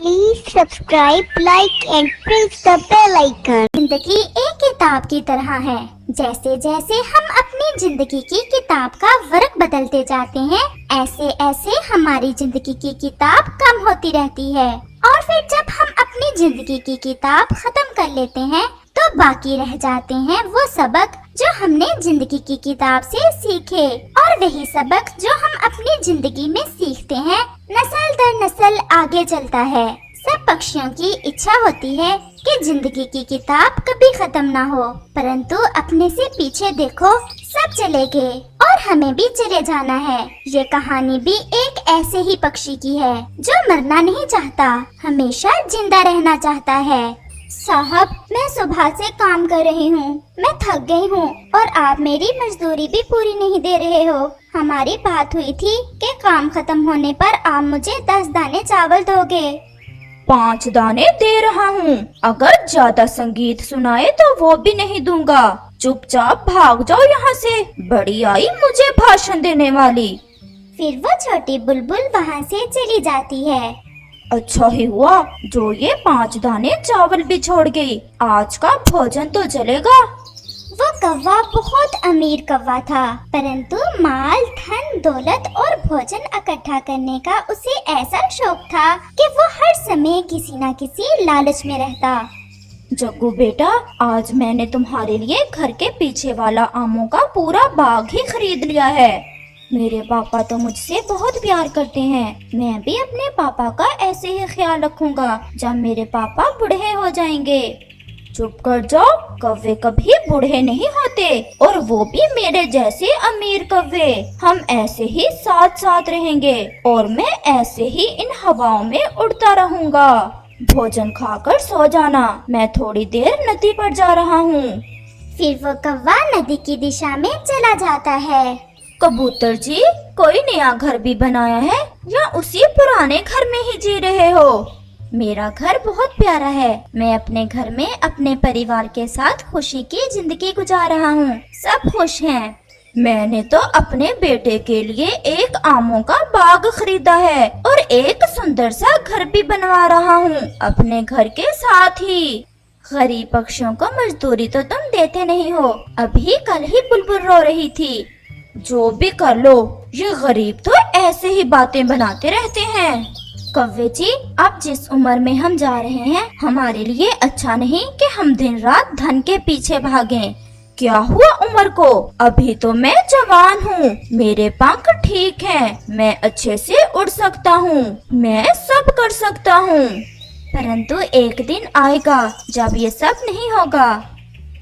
Please subscribe, like and press the bell icon. जिंदगी एक किताब की तरह है। जैसे जैसे हम अपनी जिंदगी की किताब का वर्क बदलते जाते हैं, ऐसे ऐसे हमारी जिंदगी की किताब कम होती रहती है। और फिर जब हम अपनी जिंदगी की किताब खत्म कर लेते हैं, तो बाकी रह जाते हैं वो सबक जो हमने जिंदगी की किताब से सीखे। और वही सबक जो हम अपनी जिंदगी में सीखते हैं, नस्ल दर नस्ल आगे चलता है। सब पक्षियों की इच्छा होती है कि जिंदगी की किताब कभी खत्म ना हो, परंतु अपने से पीछे देखो, सब चले गए और हमें भी चले जाना है। ये कहानी भी एक ऐसे ही पक्षी की है जो मरना नहीं चाहता, हमेशा जिंदा रहना चाहता है। साहब, मैं सुबह से काम कर रही हूँ, मैं थक गई हूँ और आप मेरी मजदूरी भी पूरी नहीं दे रहे हो। हमारी बात हुई थी कि काम खत्म होने पर आप मुझे 10 दाने चावल दोगे। 5 दाने दे रहा हूँ, अगर ज्यादा संगीत सुनाए तो वो भी नहीं दूंगा। चुपचाप भाग जाओ यहाँ से, बड़ी आई मुझे भाषण देने वाली। फिर वो छोटी बुलबुल वहाँ से चली जाती है। अच्छा ही हुआ जो ये 5 दाने चावल भी छोड़ गई, आज का भोजन तो चलेगा। वो कौवा बहुत अमीर कौवा था, परंतु माल, धन, दौलत और भोजन इकट्ठा करने का उसे ऐसा शौक था कि वो हर समय किसी न किसी लालच में रहता। जग्गू बेटा, आज मैंने तुम्हारे लिए घर के पीछे वाला आमों का पूरा बाग ही खरीद लिया है। मेरे पापा तो मुझसे बहुत प्यार करते हैं, मैं भी अपने पापा का ऐसे ही ख्याल रखूंगा जब मेरे पापा बूढ़े हो जाएंगे। चुप कर जाओ, कौवे कभी बूढ़े नहीं होते, और वो भी मेरे जैसे अमीर कौवे। हम ऐसे ही साथ साथ रहेंगे और मैं ऐसे ही इन हवाओं में उड़ता रहूंगा। भोजन खाकर सो जाना, मैं थोड़ी देर नदी पर जा रहा हूँ। फिर वो कौवा नदी की दिशा में चला जाता है। कबूतर जी, कोई नया घर भी बनाया है या उसी पुराने घर में ही जी रहे हो? मेरा घर बहुत प्यारा है, मैं अपने घर में अपने परिवार के साथ खुशी की जिंदगी गुजार रहा हूँ, सब खुश हैं। मैंने तो अपने बेटे के लिए एक आमों का बाग खरीदा है और एक सुंदर सा घर भी बनवा रहा हूँ अपने घर के साथ ही। गरीब पक्षियों को मजदूरी तो तुम देते नहीं हो, अभी कल ही बुलबुल रो रही थी। जो भी कर लो, ये गरीब तो ऐसे ही बातें बनाते रहते हैं। कौवे जी, अब जिस उम्र में हम जा रहे हैं, हमारे लिए अच्छा नहीं कि हम दिन रात धन के पीछे भागें। क्या हुआ उम्र को? अभी तो मैं जवान हूँ, मेरे पंख ठीक हैं, मैं अच्छे से उड़ सकता हूँ, मैं सब कर सकता हूँ। परंतु एक दिन आएगा जब ये सब नहीं होगा।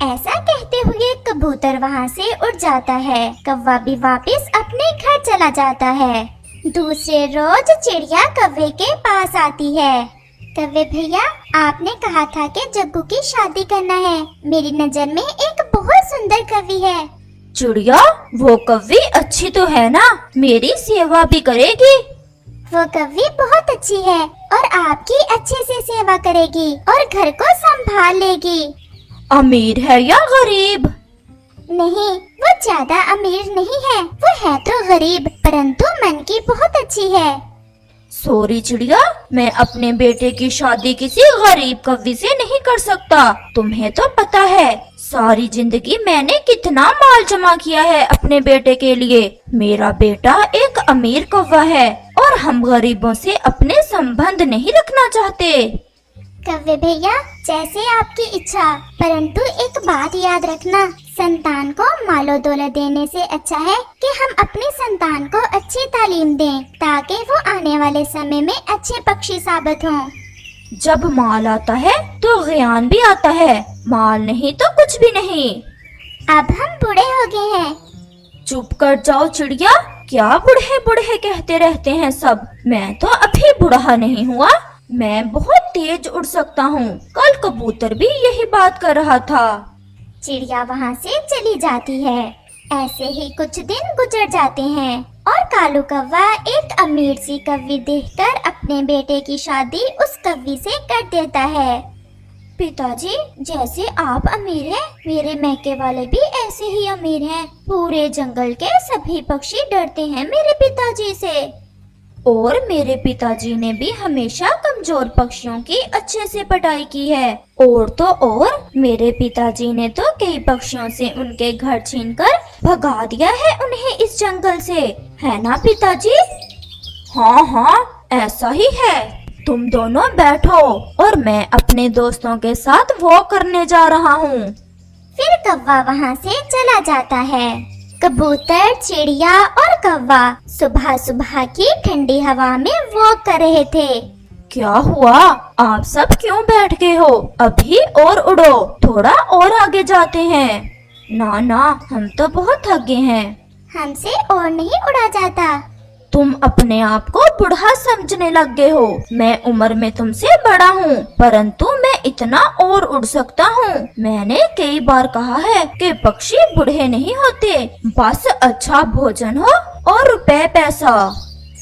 ऐसा कहते हुए कबूतर वहाँ से उड़ जाता है। कौवा भी वापस अपने घर चला जाता है। दूसरे रोज चिड़िया कौवे के पास आती है। कौवे भैया, आपने कहा था कि जग्गू की शादी करना है, मेरी नजर में एक बहुत सुंदर कवि है। चिड़िया, वो कौवी अच्छी तो है ना, मेरी सेवा भी करेगी। वो कवि बहुत अच्छी है और आपकी अच्छे से सेवा करेगी और घर को संभाल लेगी। अमीर है या गरीब? नहीं, वो ज्यादा अमीर नहीं है, वो है तो गरीब, परंतु मन की बहुत अच्छी है। सॉरी चिड़िया, मैं अपने बेटे की शादी किसी गरीब कवि से नहीं कर सकता। तुम्हें तो पता है सारी जिंदगी मैंने कितना माल जमा किया है अपने बेटे के लिए। मेरा बेटा एक अमीर कौवा है और हम गरीबों से अपने संबंध नहीं रखना चाहते। कौवे भैया, जैसे आपकी इच्छा, परंतु एक बात याद रखना, संतान को मालो दौलत देने से अच्छा है कि हम अपने संतान को अच्छी तालीम दें, ताकि वो आने वाले समय में अच्छे पक्षी साबित हों। जब माल आता है तो ज्ञान भी आता है, माल नहीं तो कुछ भी नहीं। अब हम बूढ़े हो गए हैं। चुप कर जाओ चिड़िया, क्या बूढ़े बूढ़े कहते रहते हैं सब। मैं तो अभी बूढ़ा नहीं हुआ, मैं बहुत तेज उड़ सकता हूँ। कल कबूतर भी यही बात कर रहा था। चिड़िया वहाँ से चली जाती है। ऐसे ही कुछ दिन गुजर जाते हैं और कालू कौवा एक अमीर सी कवि देखकर अपने बेटे की शादी उस कवि से कर देता है। पिताजी, जैसे आप अमीर हैं, मेरे मैके वाले भी ऐसे ही अमीर हैं। पूरे जंगल के सभी पक्षी डरते हैं मेरे पिताजी से। और मेरे पिताजी ने भी हमेशा कमजोर पक्षियों की अच्छे से पिटाई की है। और तो और मेरे पिताजी ने तो कई पक्षियों से उनके घर छीनकर भगा दिया है उन्हें इस जंगल से, है ना पिताजी? हाँ हाँ, ऐसा ही है। तुम दोनों बैठो और मैं अपने दोस्तों के साथ वॉक करने जा रहा हूँ। फिर कौवा वहाँ से चला जाता है। कबूतर, चिड़िया और कौवा सुबह सुबह की ठंडी हवा में वॉक कर रहे थे। क्या हुआ? आप सब क्यों बैठ गए हो? अभी और उड़ो, थोड़ा और आगे जाते हैं। ना ना, हम तो बहुत थक गए हैं। हमसे और नहीं उड़ा जाता। तुम अपने आप को बूढ़ा समझने लग गए हो। मैं उम्र में तुमसे बड़ा हूँ, परंतु मैं इतना और उड़ सकता हूँ। मैंने कई बार कहा है कि पक्षी बूढ़े नहीं होते, बस अच्छा भोजन हो और रुपए पैसा।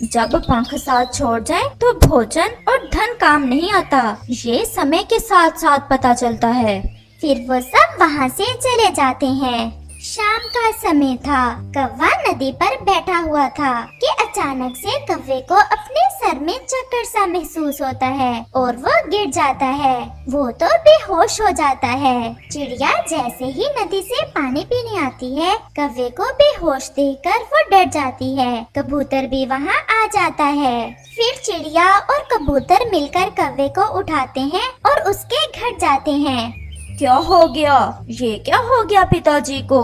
जब पंख साथ छोड़ जाए तो भोजन और धन काम नहीं आता, ये समय के साथ साथ पता चलता है। फिर वो सब वहाँ से चले जाते हैं। शाम का समय था। कौवा नदी पर बैठा हुआ था कि अचानक से कौवे को अपने सर में चक्कर सा महसूस होता है और वो गिर जाता है। वो तो बेहोश हो जाता है। चिड़िया जैसे ही नदी से पानी पीने आती है, कौवे को बेहोश देखकर वो डर जाती है। कबूतर भी वहाँ आ जाता है। फिर चिड़िया और कबूतर मिलकर कौवे को उठाते हैं और उसके घर जाते हैं। क्या हो गया? ये क्या हो गया पिताजी को?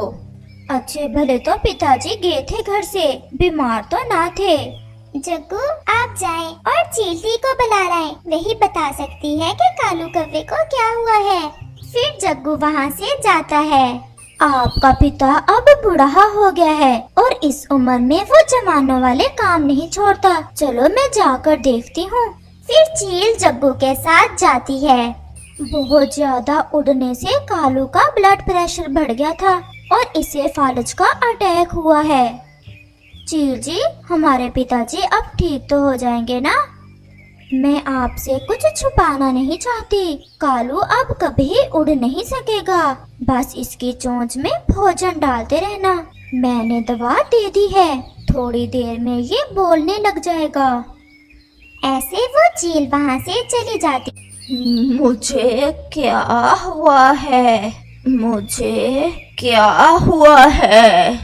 अच्छे भले तो पिताजी गए थे घर से, बीमार तो ना थे। जग्गू, आप जाएं और चींटी को बुला लाएं, वही बता सकती है कि कालू कौवे को क्या हुआ है। फिर जग्गू वहाँ से जाता है। आपका पिता अब बूढ़ा हो गया है और इस उम्र में वो जवानों वाले काम नहीं छोड़ता। चलो मैं जाकर देखती हूँ। फिर चील जग्गू के साथ जाती है। बहुत ज्यादा उड़ने से कालू का ब्लड प्रेशर बढ़ गया था और इसे फालज का अटैक हुआ है। चील जी, हमारे पिताजी अब ठीक तो हो जाएंगे ना? मैं आपसे कुछ छुपाना नहीं चाहती। कालू अब कभी उड़ नहीं सकेगा, बस इसकी चोंच में भोजन डालते रहना। मैंने दवा दे दी है, थोड़ी देर में ये बोलने लग जाएगा। ऐसे वो चील वहाँ से चली जाती। मुझे क्या हुआ है? मुझे क्या हुआ है?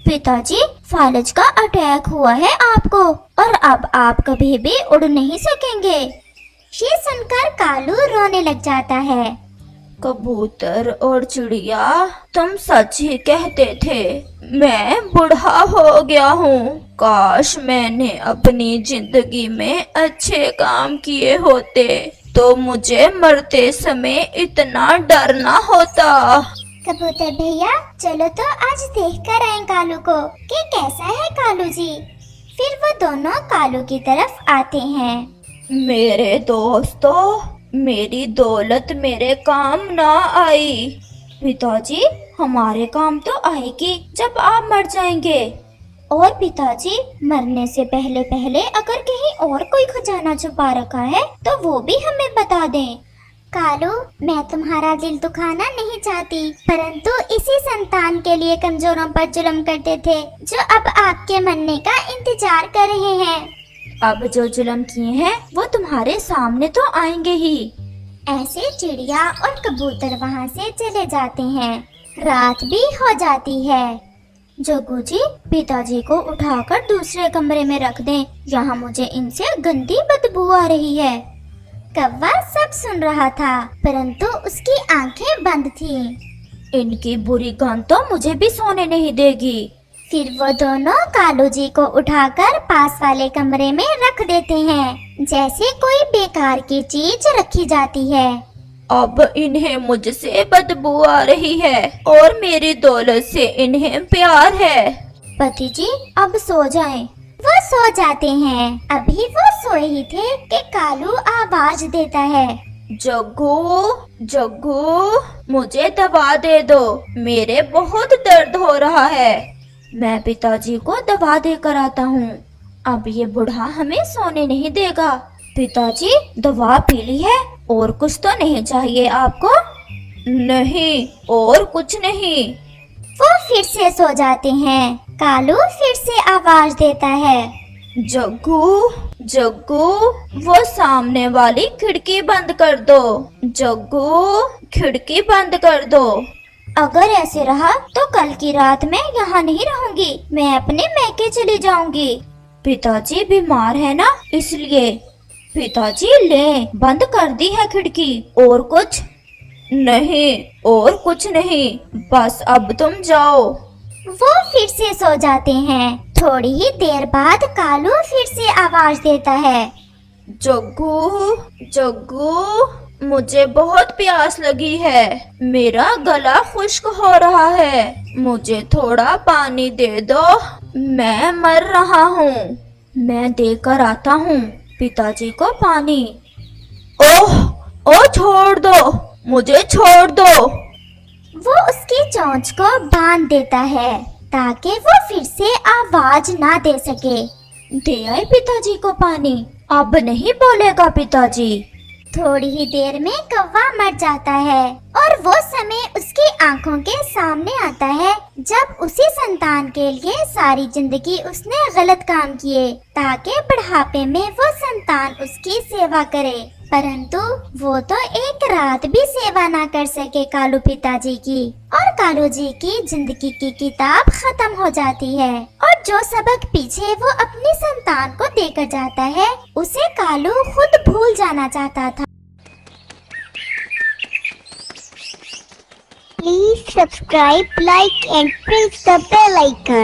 पिताजी, फालज का अटैक हुआ है आपको और अब आप कभी भी उड़ नहीं सकेंगे। ये सुनकर कालू रोने लग जाता है। कबूतर और चिड़िया, तुम सच ही कहते थे। मैं बूढ़ा हो गया हूँ। काश मैंने अपनी जिंदगी में अच्छे काम किए होते तो मुझे मरते समय इतना डर ना होता। कबूतर भैया, चलो तो आज देख कर आए कालू को कि कैसा है कालू जी। फिर वो दोनों कालू की तरफ आते हैं। मेरे दोस्तों, मेरी दौलत मेरे काम ना आई। पिताजी, हमारे काम तो आएगी जब आप मर जाएंगे। और पिताजी, मरने से पहले पहले अगर कहीं और कोई खजाना छुपा रखा है तो वो भी हमें बता दें। कालू, मैं तुम्हारा दिल दुखाना नहीं चाहती, परंतु इसी संतान के लिए कमजोरों पर जुल्म करते थे जो अब आपके मरने का इंतजार कर रहे हैं। अब जो जुल्म किए हैं वो तुम्हारे सामने तो आएंगे ही। ऐसे चिड़िया और कबूतर वहाँ से चले जाते हैं। रात भी हो जाती है। जग्गू जी, पिताजी को उठाकर दूसरे कमरे में रख दें, यहाँ मुझे इनसे गंदी बदबू आ रही है। कौवा सब सुन रहा था, परंतु उसकी आंखें बंद थीं। इनकी बुरी गंध तो मुझे भी सोने नहीं देगी। फिर वो दोनों कालू जी को उठाकर पास वाले कमरे में रख देते हैं, जैसे कोई बेकार की चीज रखी जाती है। अब इन्हें मुझसे बदबू आ रही है और मेरी दौलत से इन्हें प्यार है। पति जी, अब सो जाएं। वो सो जाते हैं। अभी वो सोए ही थे कि कालू आवाज देता है। जग्गू, जग्गू, मुझे दवा दे दो, मेरे बहुत दर्द हो रहा है। मैं पिताजी को दवा देकर आता हूँ। अब ये बूढ़ा हमें सोने नहीं देगा। पिताजी, दवा पी ली है? और कुछ तो नहीं चाहिए आपको? नहीं, और कुछ नहीं। वो फिर से सो जाते हैं। कालू फिर से आवाज देता है। जग्गू, जग्गू, वो सामने वाली खिड़की बंद कर दो। जग्गू, खिड़की बंद कर दो। अगर ऐसे रहा तो कल की रात मैं यहाँ नहीं रहूंगी, मैं अपने मैके चली जाऊंगी। पिताजी बीमार है ना, इसलिए। पिताजी ले, बंद कर दी है खिड़की। और कुछ नहीं, और कुछ नहीं, बस अब तुम जाओ। वो फिर से सो जाते हैं। थोड़ी ही देर बाद कालू फिर से आवाज देता है। जग्गू, जग्गू, मुझे बहुत प्यास लगी है, मेरा गला खुश्क हो रहा है, मुझे थोड़ा पानी दे दो, मैं मर रहा हूँ। मैं देकर आता हूँ पिताजी को पानी। ओह, ओ छोड़ दो, मुझे छोड़ दो। वो उसकी चोंच को बांध देता है ताकि वो फिर से आवाज ना दे सके। दे आए पिताजी को पानी, अब नहीं बोलेगा पिताजी। थोड़ी ही देर में कौवा मर जाता है और वो समय उसकी आंखों के सामने आता है जब उसी संतान के लिए सारी जिंदगी उसने गलत काम किए ताकि बुढ़ापे में वो संतान उसकी सेवा करे, परंतु वो तो एक रात भी सेवा ना कर सके कालू पिताजी की, और कालू जी की जिंदगी की किताब खत्म हो जाती है और जो सबक पीछे वो अपनी संतान को देकर जाता है उसे कालू खुद भूल जाना चाहता था। Please subscribe, like and press the bell icon.